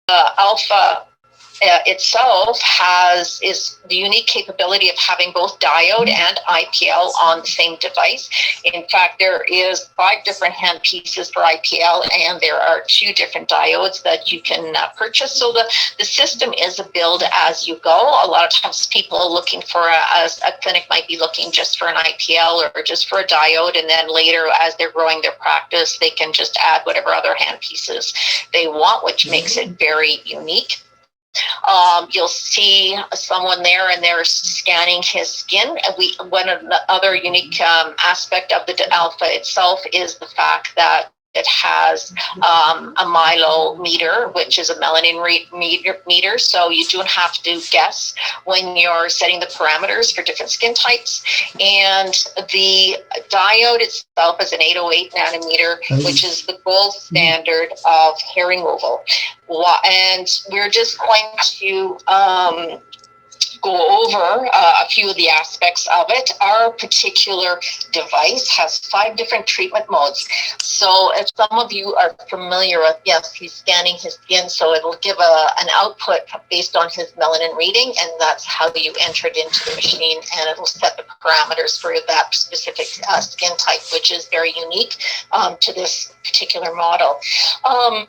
alpha itself is the unique capability of having both diode and IPL on the same device. In fact, there is 5 different hand pieces for IPL, and there are 2 different diodes that you can purchase. So the system is a build as you go. A lot of times people looking for a clinic might be looking just for an IPL or just for a diode, and then later as they're growing their practice, they can just add whatever other hand pieces they want, which makes it very unique. You'll see someone there, and they're scanning his skin. One of the other unique aspect of the alpha itself is the fact that it has a MILO meter, which is a melanin meter. So you don't have to guess when you're setting the parameters for different skin types. And the diode itself is an 808 nanometer, which is the gold standard of hair removal. And we're just going to go over a few of the aspects of it. Our particular device has 5 different treatment modes. So if some of you are familiar with, yes, he's scanning his skin, so it'll give an output based on his melanin reading, and that's how you enter it into the machine, and it'll set the parameters for that specific skin type, which is very unique to this particular model.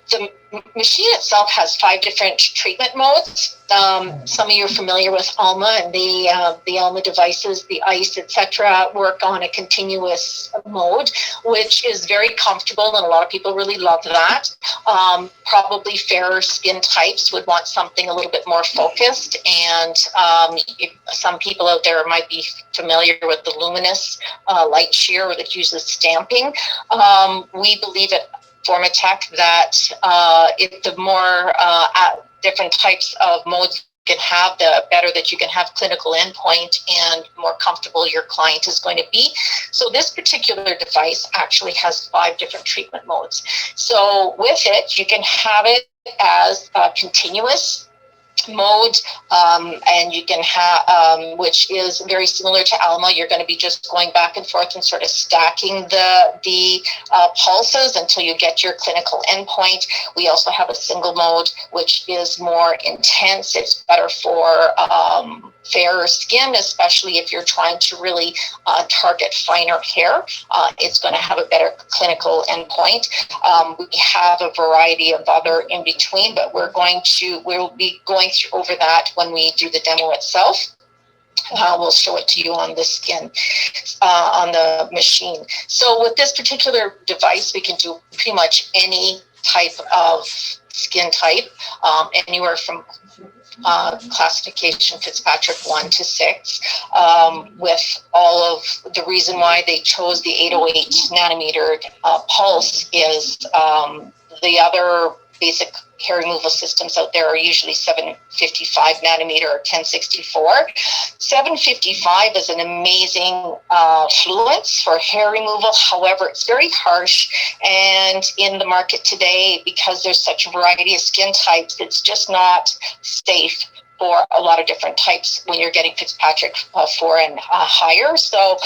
The machine itself has 5 different treatment modes. Some of you are familiar with ALMA, and the ALMA devices, the ICE, etc., work on a continuous mode, which is very comfortable, and a lot of people really love that. Probably fairer skin types would want something a little bit more focused, and some people out there might be familiar with the luminous light shear that uses stamping. We believe at FormaTK that if the more different types of modes you can have, the better that you can have clinical endpoint and more comfortable your client is going to be. So this particular device actually has 5 different treatment modes. So with it, you can have it as a continuous mode, and you can have, which is very similar to ALMA. You're going to be just going back and forth and sort of stacking the pulses until you get your clinical endpoint. We also have a single mode, which is more intense. It's better for fairer skin, especially if you're trying to really target finer hair. It's going to have a better clinical endpoint. We have a variety of other in between, but we'll be going over that when we do the demo itself. We'll show it to you on the skin, on the machine. So with this particular device, we can do pretty much any type of skin type, anywhere from classification Fitzpatrick 1 to 6, with all of the reason why they chose the 808 nanometer pulse is the other basic hair removal systems out there are usually 755 nanometer or 1064. 755 is an amazing fluence for hair removal. However, it's very harsh, and in the market today, because there's such a variety of skin types, it's just not safe for a lot of different types when you're getting Fitzpatrick 4 and higher. So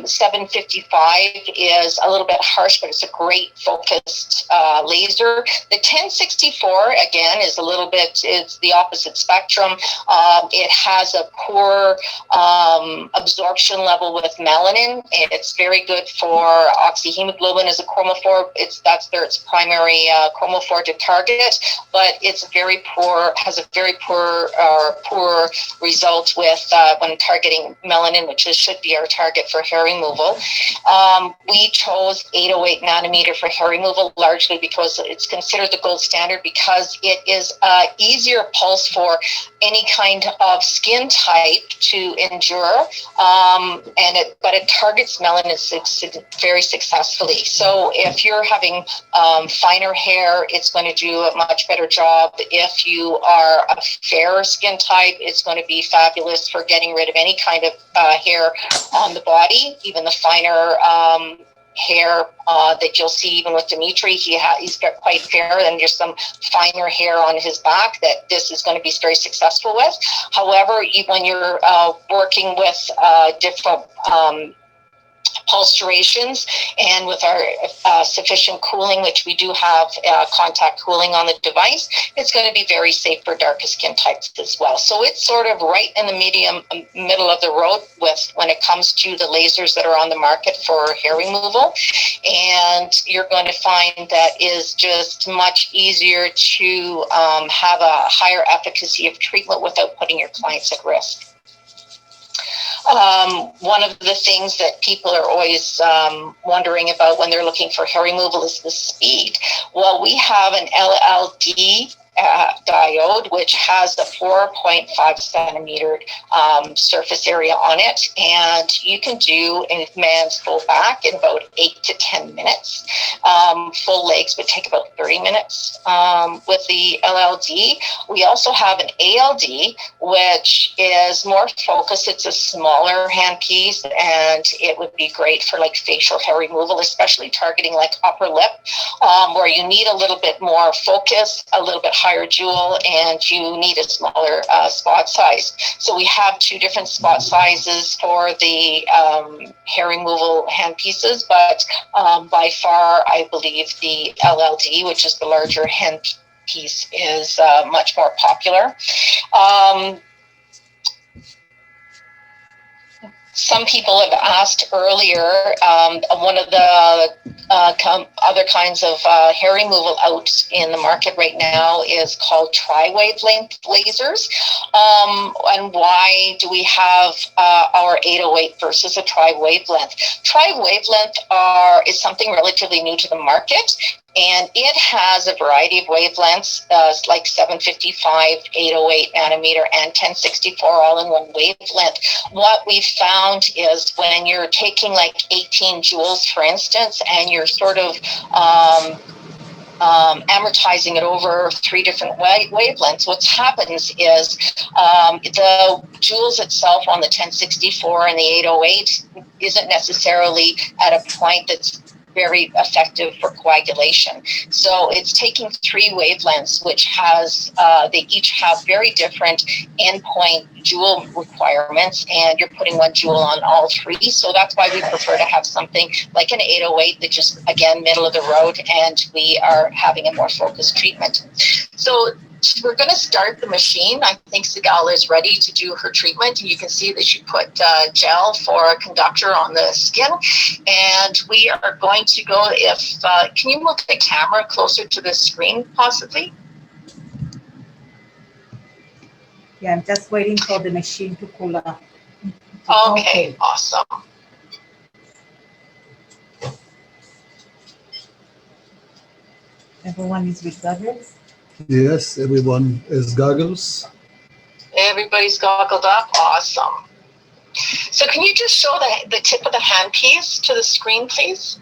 755 is a little bit harsh, but it's a great focused laser. The 1064, again, is a little bit, it's the opposite spectrum. It has a poor absorption level with melanin. It's very good for oxyhemoglobin as a chromophore. That's its primary chromophore to target, but it's very poor, has a very poor result with when targeting melanin, which should be our target for hair removal. We chose 808 nanometer for hair removal largely because it's considered the gold standard, because it is easier pulse for any kind of skin type to endure, but it targets melanin very successfully. So if you're having finer hair, it's going to do a much better job. If you are a fairer skin type, it's going to be fabulous for getting rid of any kind of hair on the body, even the finer hair that you'll see even with Dimitri. He's got quite fair, and there's some finer hair on his back that this is going to be very successful with. However, when you're working with different pulse durations, and with our sufficient cooling, which we do have contact cooling on the device, it's going to be very safe for darker skin types as well. So it's sort of right in the middle of the road with when it comes to the lasers that are on the market for hair removal, and you're going to find that is just much easier to have a higher efficacy of treatment without putting your clients at risk. One of the things that people are always wondering about when they're looking for hair removal is the speed. Well, we have an LLD diode, which has a 4.5 centimeter surface area on it, and you can do a man's full back in about 8 to 10 minutes. Full legs would take about 30 minutes with the LLD. We also have an ALD, which is more focused. It's a smaller handpiece, and it would be great for like facial hair removal, especially targeting like upper lip, where you need a little bit more focus, a little bit higher jewel, and you need a smaller spot size. So we have two different spot sizes for the hair removal handpieces, but by far, I believe the LLD, which is the larger handpiece, is much more popular. Some people have asked earlier, one of the other kinds of hair removal out in the market right now is called Tri-Wavelength Lasers. And why do we have our 808 versus a Tri-Wavelength? Tri-Wavelength is something relatively new to the market, and it has a variety of wavelengths, like 755, 808 nanometer, and 1064 all in one wavelength. What we've found is when you're taking like 18 joules, for instance, and you're sort of amortizing it over 3 different wavelengths, what happens is the joules itself on the 1064 and the 808 isn't necessarily at a point that's very effective for coagulation. So it's taking 3 wavelengths, which has, they each have very different endpoint joule requirements, and you're putting 1 joule on all 3. So that's why we prefer to have something like an 808 that just, again, middle of the road, and we are having a more focused treatment. So we're going to start the machine. I think Sigal is ready to do her treatment. And you can see that she put gel for a conductor on the skin. And we are going to go, can you move the camera closer to the screen, possibly? Yeah, I'm just waiting for the machine to cool off. Okay, awesome. Everyone is with goggles? Yes, everyone has goggles. Everybody's goggled up. Awesome. So can you just show the tip of the handpiece to the screen, please?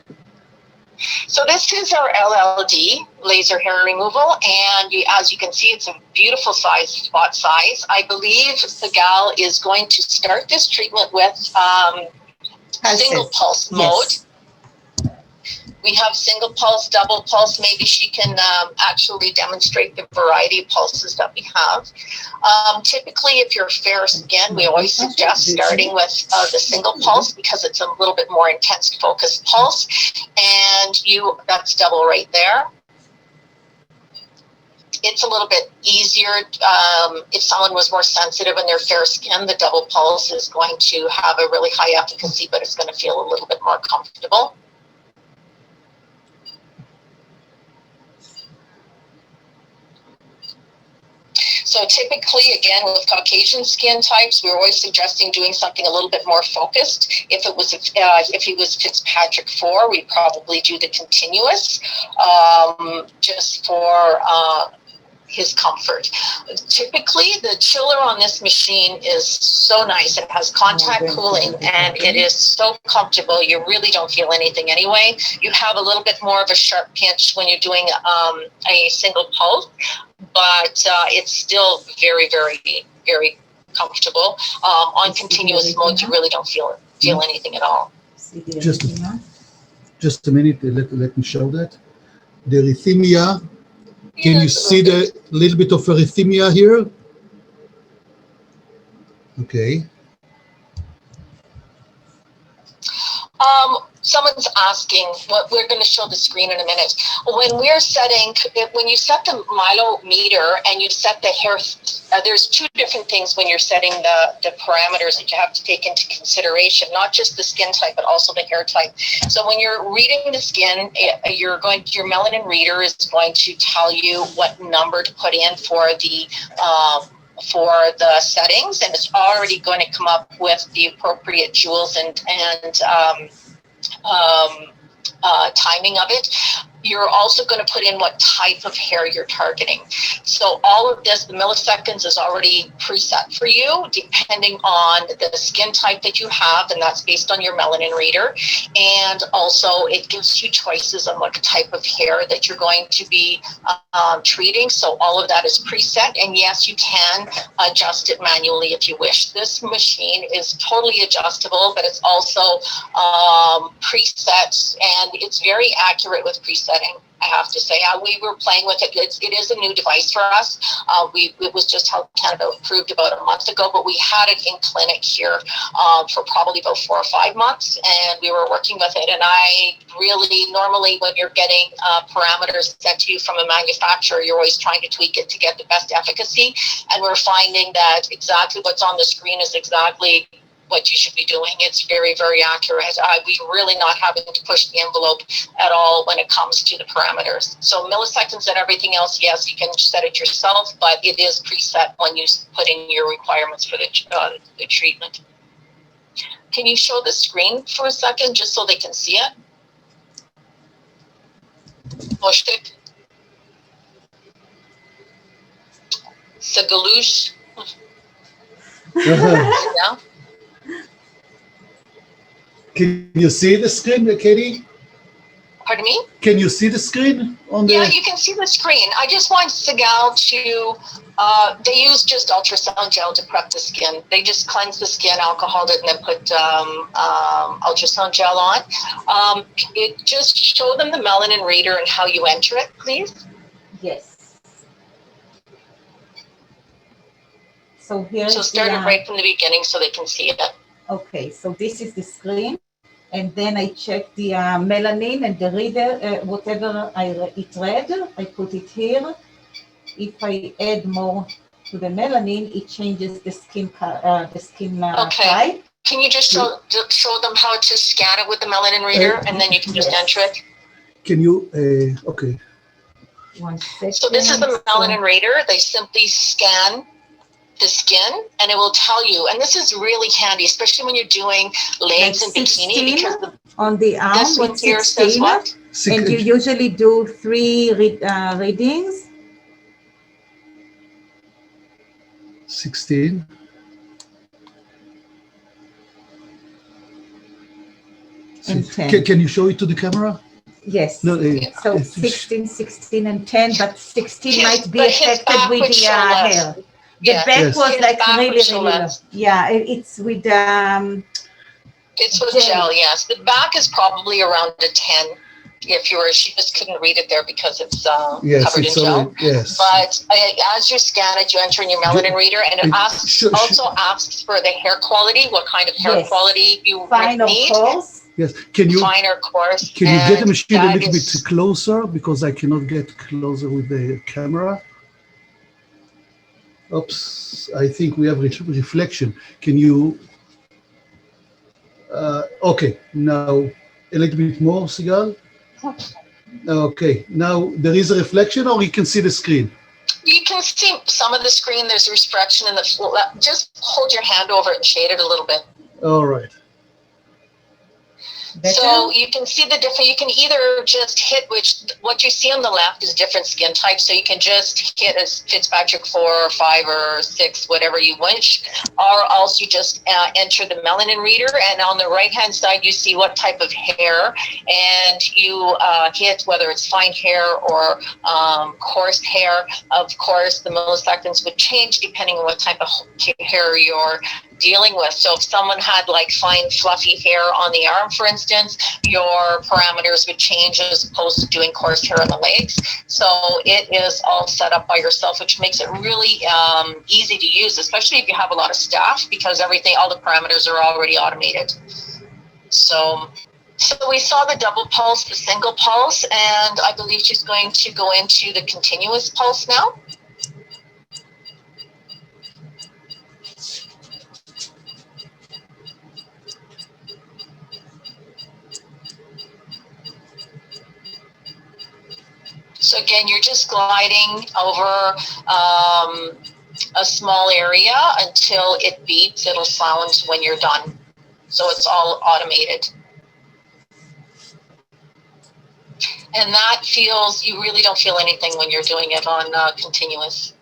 So this is our LLD, laser hair removal, and as you can see, it's a beautiful size, spot size. I believe Sigal is going to start this treatment with single pulse mode. Yes. We have single pulse, double pulse. Maybe she can actually demonstrate the variety of pulses that we have. Typically, if you're fair skin, we always suggest starting with the single pulse because it's a little bit more intense focused pulse. And that's double right there. It's a little bit easier. If someone was more sensitive and they're fair skin, the double pulse is going to have a really high efficacy, but it's going to feel a little bit more comfortable. So typically, again, with Caucasian skin types, we're always suggesting doing something a little bit more focused. If he was Fitzpatrick 4, we'd probably do the continuous, just for his comfort. Typically, the chiller on this machine is so nice. It has contact cooling, and it is so comfortable. You really don't feel anything anyway. You have a little bit more of a sharp pinch when you're doing a single pulse, but it's still very, very, very comfortable. On continuous mode, you really don't feel anything at all. Just a minute, let me show that. The erythemia, can you see the little bit of erythemia here? Okay. Someone's asking what we're going to show the screen in a minute. When we're setting, when you set the MILO meter and you set the hair, there's two different things when you're setting the parameters that you have to take into consideration, not just the skin type, but also the hair type. So when you're reading the skin, your melanin reader is going to tell you what number to put in for the settings, and it's already going to come up with the appropriate joules and timing of it. You're also going to put in what type of hair you're targeting. So all of this, the milliseconds is already preset for you, depending on the skin type that you have, and that's based on your melanin reader. And also it gives you choices on what type of hair that you're going to be treating. So all of that is preset, and yes, you can adjust it manually if you wish. This machine is totally adjustable, but it's also preset, and it's very accurate with presetting, I have to say. We were playing with it. It is a new device for us. It was just Health Canada approved about a month ago, but we had it in clinic here for probably about 4 or 5 months, and we were working with it. And I really, normally when you're getting parameters sent to you from a manufacturer, you're always trying to tweak it to get the best efficacy. And we're finding that exactly what's on the screen is exactly what you should be doing. It's very, very accurate. We're really not having to push the envelope at all when it comes to the parameters. So milliseconds and everything else, yes, you can set it yourself, but it is preset when you put in your requirements for the treatment. Can you show the screen for a second, just so they can see it? Moshtik. Sagalush. Yeah. Can you see the screen, Katie? Pardon me? Can you see the screen on the? Yeah, you can see the screen. I just want Sigal to, they use just ultrasound gel to prep the skin. They just cleanse the skin, alcohol it, and then put ultrasound gel on. Just show them the melanin reader and how you enter it, please. Yes. So here. So start it right from the beginning so they can see it. Okay, so this is the screen, and then I check the melanin and the reader, whatever it read, I put it here. If I add more to the melanin, it changes the skin type. Can you just show them how to scan it with the melanin reader, and then you can just enter it? Can you, okay. 1 second. So this is the melanin reader. They simply scan the skin, and it will tell you, and this is really handy, especially when you're doing legs and bikini, because on the arm, this one here 16, says what? And you usually do 3 readings. 16. And 10. Can you show it to the camera? Yes. No, so 16, 16, and 10, but 16 might be but affected with the hair. The back was like really low. Yeah, it's with it's with gel, yes. The back is probably around a 10. She just couldn't read it there because it's covered in gel. Yes. But as you scan it, you enter in your melanin reader, and it also asks for the hair quality, what kind of hair quality you need. Course. Yes. Can you finer course? Can you get the machine a little bit closer, because I cannot get closer with the camera? Oops, I think we have reflection. Can you, okay, now a little bit more, Sigal? Okay, now there is a reflection, or you can see the screen? You can see some of the screen. There's a reflection in the, just hold your hand over it and shade it a little bit. All right. So you can see the different, you can either just hit what you see on the left is different skin types. So you can just hit a Fitzpatrick 4 or 5 or 6, whatever you wish, or else you just enter the melanin reader, and on the right hand side you see what type of hair, and you hit whether it's fine hair or coarse hair. Of course, the milliseconds would change depending on what type of hair you're dealing with. So if someone had like fine fluffy hair on the arm, for instance, your parameters would change as opposed to doing coarse hair on the legs. So it is all set up by yourself, which makes it really easy to use, especially if you have a lot of staff, because all the parameters are already automated. So So we saw the double pulse, the single pulse, and I believe she's going to go into the continuous pulse now. So again, you're just gliding over a small area until it beeps. It'll sound when you're done. So it's all automated. And that feels, you really don't feel anything when you're doing it on continuous.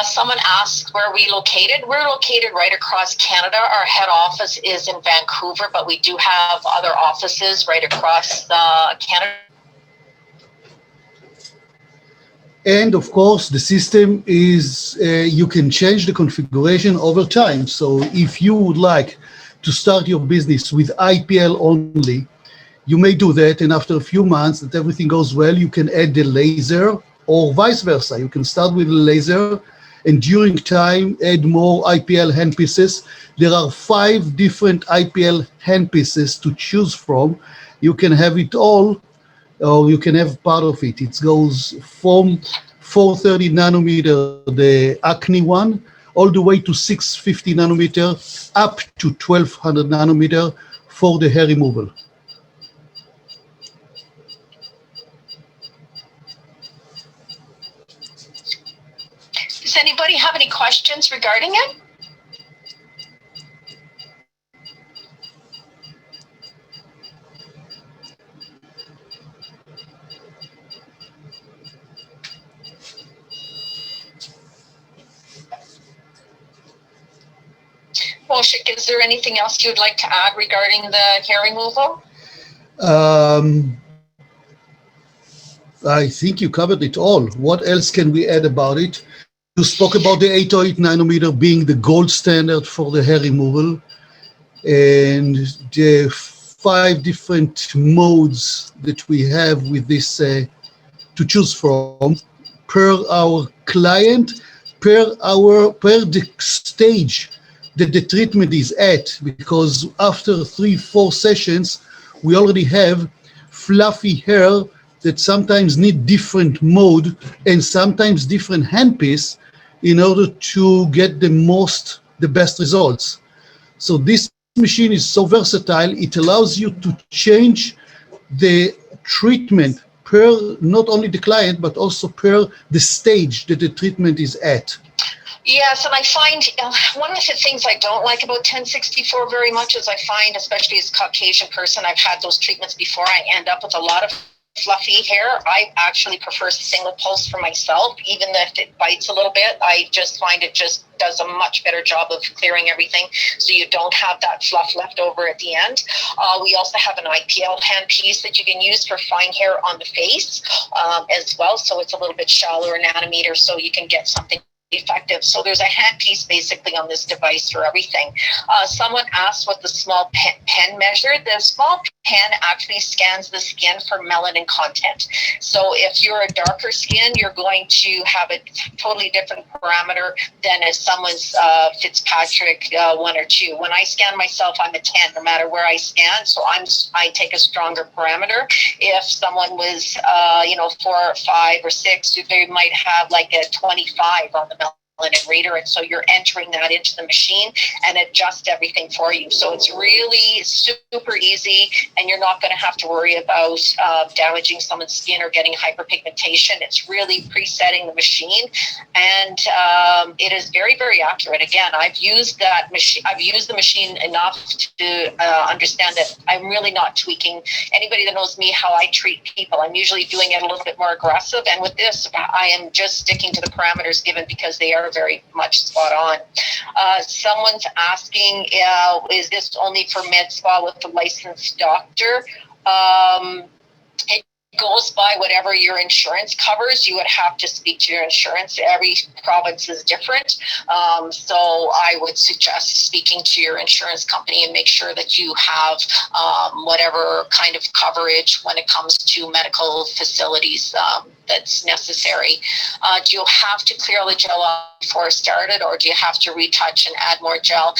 Someone asked where we located. We're located right across Canada. Our head office is in Vancouver, but we do have other offices right across Canada. And of course, the system is, you can change the configuration over time. So if you would like to start your business with IPL only, you may do that. And after a few months that everything goes well, you can add the laser, or vice versa. You can start with the laser and during time add more IPL handpieces. There are 5 different IPL handpieces to choose from. You can have it all, or you can have part of it. It goes from 430 nanometer, the Acne one, all the way to 650 nanometer, up to 1200 nanometer for the hair removal. Does anybody have any questions regarding it? Moshik, is there anything else you'd like to add regarding the hair removal? I think you covered it all. What else can we add about it? You spoke about the 808 nanometer being the gold standard for the hair removal, and the 5 different modes that we have with this to choose from per our client, per the stage that the treatment is at, because after 3-4 sessions, we already have fluffy hair that sometimes need different mode and sometimes different handpiece in order to get the best results. So this machine is so versatile, it allows you to change the treatment per not only the client, but also per the stage that the treatment is at. Yes, and I find one of the things I don't like about 1064 very much is I find, especially as a Caucasian person, I've had those treatments before, I end up with a lot of fluffy hair. I actually prefer single pulse for myself, even if it bites a little bit. I just find it just does a much better job of clearing everything, so you don't have that fluff left over at the end. We also have an IPL handpiece that you can use for fine hair on the face as well, so it's a little bit shallower nanometer, so you can get something effective. So there's a handpiece basically on this device for everything. Someone asked what the small pen measured. The small pen actually scans the skin for melanin content. So if you're a darker skin, you're going to have a totally different parameter than if someone's Fitzpatrick 1 or 2. When I scan myself, I'm a 10 no matter where I scan, so I take a stronger parameter. If someone was 4 or 5 or 6, they might have like a 25 on the melanin reader, and so you're entering that into the machine and adjust everything for you. So it's really super easy, and you're not going to have to worry about damaging someone's skin or getting hyperpigmentation. It's really presetting the machine, and it is very, very accurate. Again, I've used that machine. I've used the machine enough to understand that I'm really not tweaking. Anybody that knows me, how I treat people, I'm usually doing it a little bit more aggressive, and with this, I am just sticking to the parameters given because they are very much spot on. Someone's asking, is this only for med spa with a licensed doctor? It goes by whatever your insurance covers. You would have to speak to your insurance. Every province is different. So I would suggest speaking to your insurance company and make sure that you have whatever kind of coverage when it comes to medical facilities that's necessary. Do you have to clear all the gel off before started, or do you have to retouch and add more gel?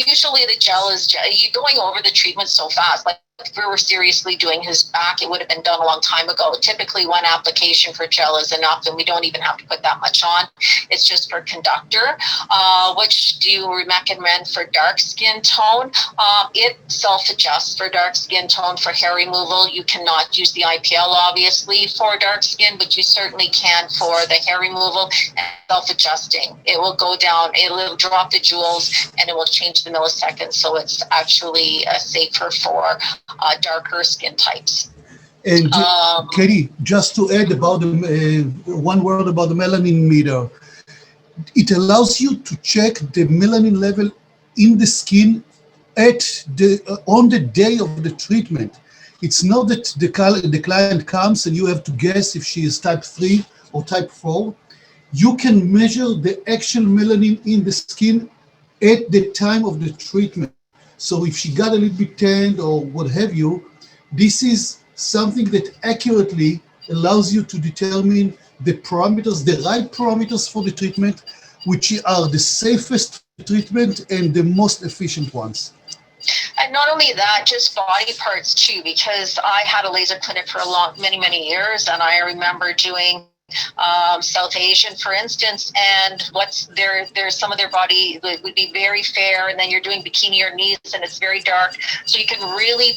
Usually the gel is, you're going over the treatment so fast. Like, if we were seriously doing his back, it would have been done a long time ago. Typically, one application for gel is enough, and we don't even have to put that much on. It's just for conductor. Which do you recommend for dark skin tone? It self-adjusts for dark skin tone. For hair removal, you cannot use the IPL, obviously, for dark skin, but you certainly can for the hair removal. And self-adjusting. It will go down, it will drop the joules, and it will change the milliseconds. So it's actually safer for darker skin types. And Katie, just to add about one word about the melanin meter, it allows you to check the melanin level in the skin on the day of the treatment. It's not that the client comes and you have to guess if she is type 3 or type 4. You can measure the actual melanin in the skin at the time of the treatment. So if she got a little bit tanned or what have you, this is something that accurately allows you to determine the parameters, the right parameters for the treatment, which are the safest treatment and the most efficient ones. And not only that, just body parts too, because I had a laser clinic for many years, and I remember doing South Asian, for instance, and there's some of their body would be very fair, and then you're doing bikini or knees, and it's very dark. So you can really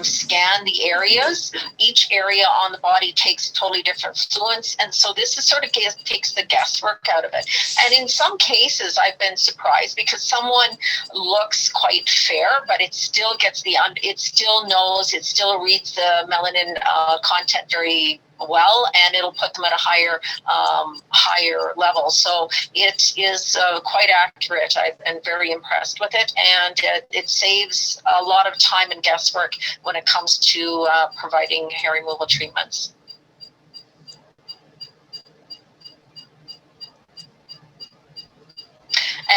scan the areas. Each area on the body takes totally different fluence, and so this is sort of takes the guesswork out of it. And in some cases, I've been surprised because someone looks quite fair, but it still gets it still knows, it still reads the melanin content very well, and it'll put them at a higher level. So it is quite accurate. I've been very impressed with it, and it saves a lot of time and guesswork when it comes to providing hair removal treatments.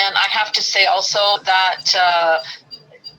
And I have to say also that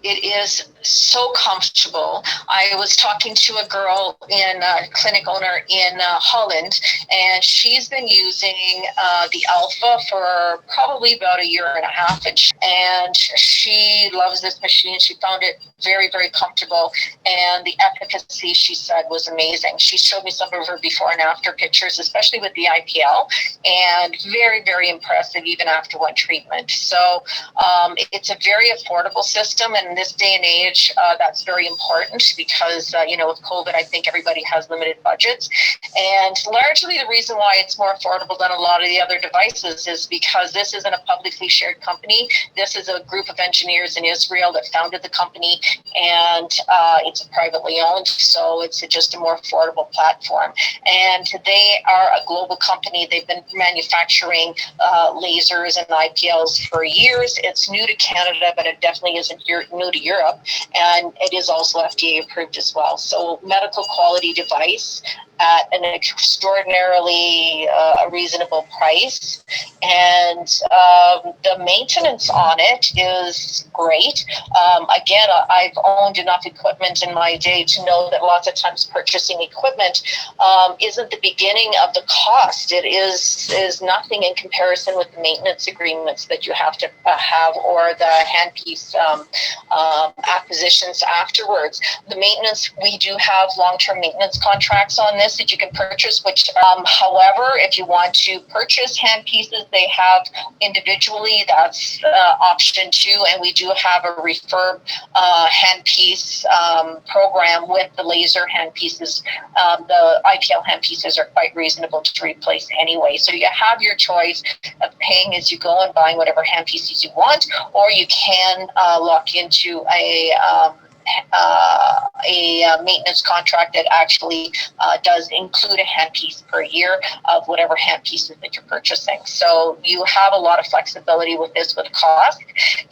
it is so comfortable. I was talking to a girl a clinic owner in Holland, and she's been using the Alpha for probably about a year and a half, and she loves this machine. She found it very, very comfortable, and the efficacy, she said, was amazing. She showed me some of her before and after pictures, especially with the IPL, and very, very impressive even after one treatment. So it's a very affordable system, and in this day and age, that's very important because, with COVID, I think everybody has limited budgets. And largely the reason why it's more affordable than a lot of the other devices is because this isn't a publicly shared company. This is a group of engineers in Israel that founded the company, and it's privately owned. So it's just a more affordable platform. And they are a global company. They've been manufacturing lasers and IPLs for years. It's new to Canada, but it definitely isn't new to Europe. And it is also FDA approved as well. So medical quality device at an extraordinarily reasonable price. And the maintenance on it is great. Again, I've owned enough equipment in my day to know that lots of times purchasing equipment isn't the beginning of the cost. It is nothing in comparison with the maintenance agreements that you have to have, or the handpiece acquisitions afterwards. The maintenance, we do have long-term maintenance contracts on this that you can purchase, which however, if you want to purchase handpieces, they have individually, that's option 2, and we do have a refurb handpiece program with the laser handpieces. The IPL handpieces are quite reasonable to replace anyway, so you have your choice of paying as you go and buying whatever handpieces you want, or you can lock into a maintenance contract that actually does include a handpiece per year of whatever handpieces that you're purchasing. So you have a lot of flexibility with this with cost,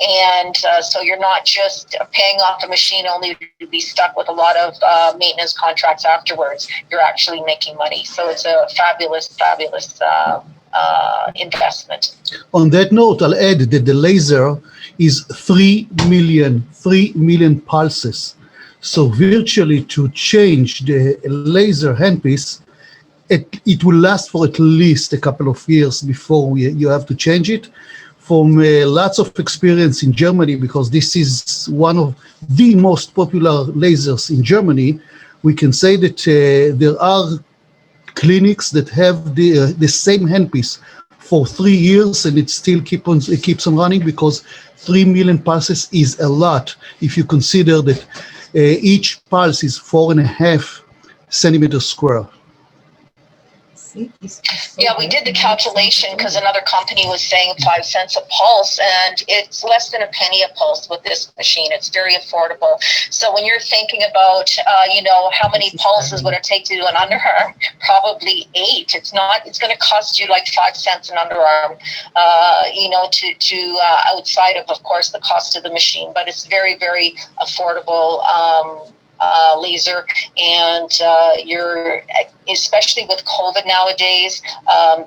and so you're not just paying off a machine only to be stuck with a lot of maintenance contracts afterwards. You're actually making money. So it's a fabulous investment. On that note, I'll add that the laser is 3 million pulses. So virtually to change the laser handpiece, it will last for at least a couple of years before you have to change it. From lots of experience in Germany, because this is one of the most popular lasers in Germany, we can say that there are clinics that have the same handpiece for 3 years, and it still keeps on running, because 3 million pulses is a lot if you consider that each pulse is 4.5 centimeters square. Yeah, we did the calculation because another company was saying 5 cents a pulse, and it's less than a penny a pulse with this machine. It's very affordable. So when you're thinking about, how many pulses would it take to do an underarm? Probably 8. It's going to cost you like 5 cents an underarm, to outside of course, the cost of the machine. But it's very, very affordable laser, and you're, especially with COVID nowadays,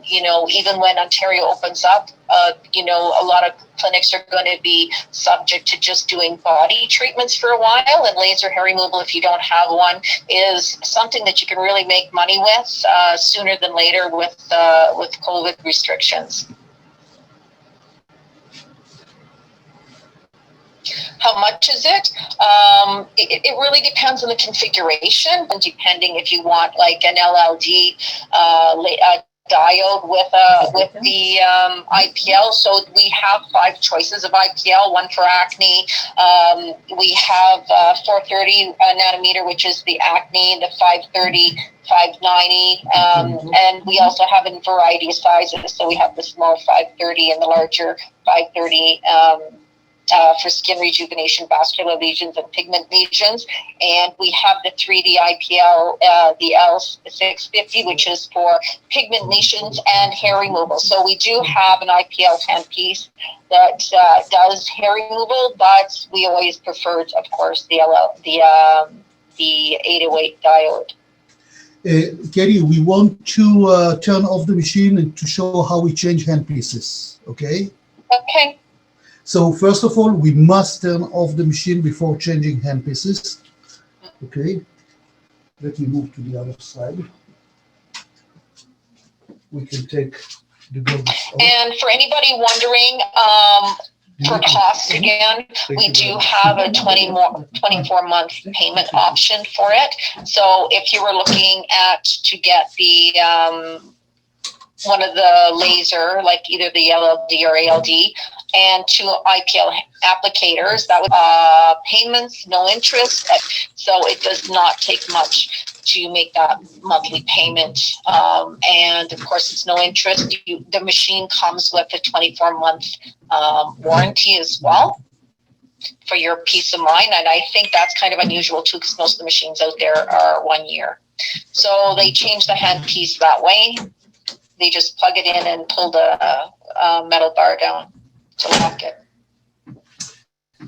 even when Ontario opens up, a lot of clinics are going to be subject to just doing body treatments for a while, and laser hair removal, if you don't have one, is something that you can really make money with sooner than later with COVID restrictions. How much is it? It really depends on the configuration, and depending if you want like an LLD diode with the IPL. So we have 5 choices of IPL, one for acne. We have 430 nanometer, which is the acne, the 530, 590, and we also have in variety of sizes. So we have the small 530 and the larger 530 for skin rejuvenation, vascular lesions, and pigment lesions. And we have the 3D IPL, the L650, which is for pigment lesions and hair removal. So we do have an IPL handpiece that does hair removal, but we always preferred, of course, the 808 diode. Katie, we want to turn off the machine and to show how we change handpieces, okay? Okay. So first of all, we must turn off the machine before changing handpieces. Okay, let me move to the other side. We can take the goggles off. And for anybody wondering, for cost again, we do have a 24-month payment option for it. So if you were looking at to get the one of the laser, like either the LLD or ALD, and 2 IPL applicators, that would payments, no interest. So it does not take much to make that monthly payment. And of course, it's no interest. The machine comes with a 24-month warranty as well for your peace of mind. And I think that's kind of unusual too, because most of the machines out there are 1 year. So they change the handpiece that way. They just plug it in and pull the metal bar down to lock it.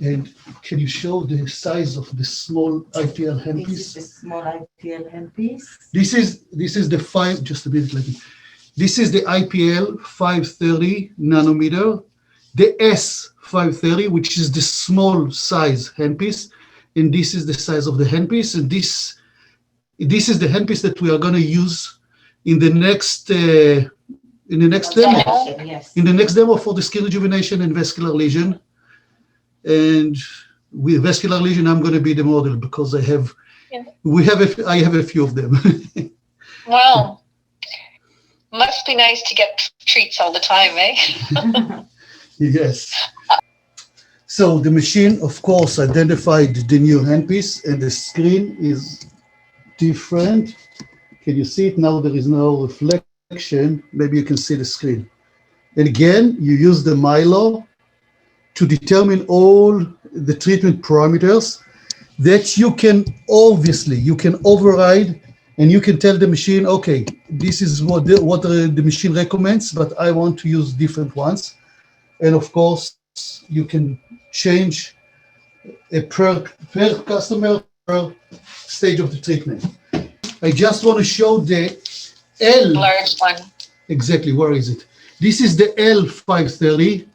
And can you show the size of the small IPL handpiece? This is the small IPL handpiece. This is the 5, just a bit like it. This is the IPL 530 nanometer, the S530, which is the small size handpiece, and this is the size of the handpiece, and this is the handpiece that we are going to use in the next demo. Yes. In the next demo for the skin rejuvenation and vascular lesion. And with vascular lesion, I'm going to be the model because I have a few of them. Wow. Must be nice to get treats all the time, eh? Yes. So the machine, of course, identified the new handpiece, and the screen is different. Can you see it now? There is no reflection. Maybe you can see the screen. And again, you use the MILO to determine all the treatment parameters. that you can obviously, you can override and you can tell the machine, okay, this is what the machine recommends, but I want to use different ones. And of course, you can change per customer, per stage of the treatment. I just want to show the L. Large one. Exactly, where is it? This is the L530.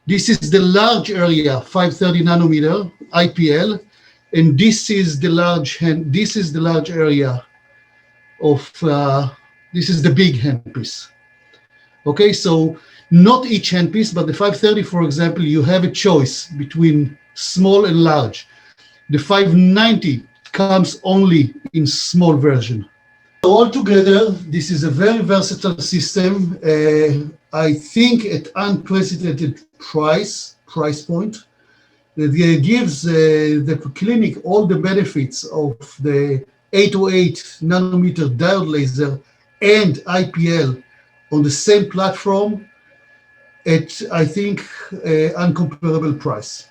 This is the large area, 530 nanometer IPL, and this is the large area of, this is the big handpiece. Okay, so not each handpiece, but the 530, for example, you have a choice between small and large. The 590 comes only in small version. So altogether, this is a very versatile system. I think at unprecedented price point, that gives the clinic all the benefits of the 808 nanometer diode laser and IPL on the same platform at, I think, uncomparable price.